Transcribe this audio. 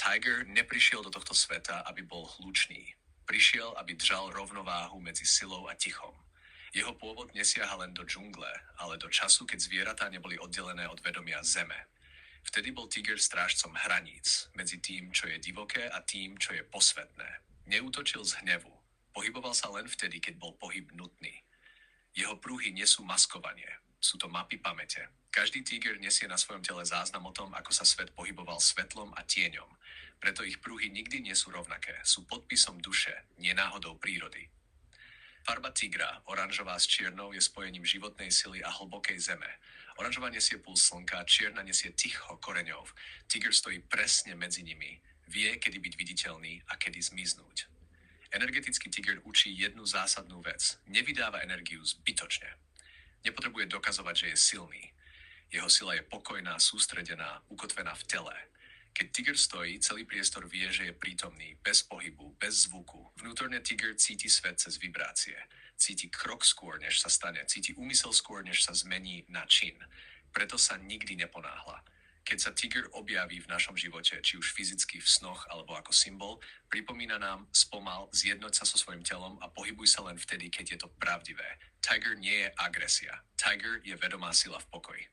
Tiger neprišiel do tohto sveta, aby bol hlučný. Prišiel, aby držal rovnováhu medzi silou a tichom. Jeho pôvod nesiaha len do džungle, ale do času, keď zvieratá neboli oddelené od vedomia zeme. Vtedy bol tiger strážcom hraníc, medzi tým, čo je divoké a tým, čo je posvetné. Neútočil z hnevu. Pohyboval sa len vtedy, keď bol pohyb nutný. Jeho pruhy nesú maskovanie. Sú to mapy pamäte. Každý tiger nesie na svojom tele záznam o tom, ako sa svet pohyboval svetlom a tieňom. Preto ich pruhy nikdy nie sú rovnaké. Sú podpisom duše, nie náhodou prírody. Farba tigra, oranžová s čiernou, je spojením životnej sily a hlbokej zeme. Oranžová nesie puls slnka, čierna nesie ticho koreňov. Tiger stojí presne medzi nimi. Vie, kedy byť viditeľný a kedy zmiznúť. Energetický tiger učí jednu zásadnú vec. Nevydáva energiu zbytočne. Nepotrebuje dokazovať, že je silný. Jeho sila je pokojná, sústredená, ukotvená v tele. Keď tiger stojí, celý priestor vie, že je prítomný, bez pohybu, bez zvuku. Vnútorne tiger cíti svet cez vibrácie. Cíti krok skôr, než sa stane. Cíti úmysel skôr, než sa zmení na čin. Preto sa nikdy neponáhla. Keď sa tiger objaví v našom živote, či už fyzicky v snoch alebo ako symbol, pripomína nám spomal, zjednoť sa so svojím telom a pohybuj sa len vtedy, keď je to pravdivé. Tiger nie je agresia. Tiger je vedomá sila v pokoji.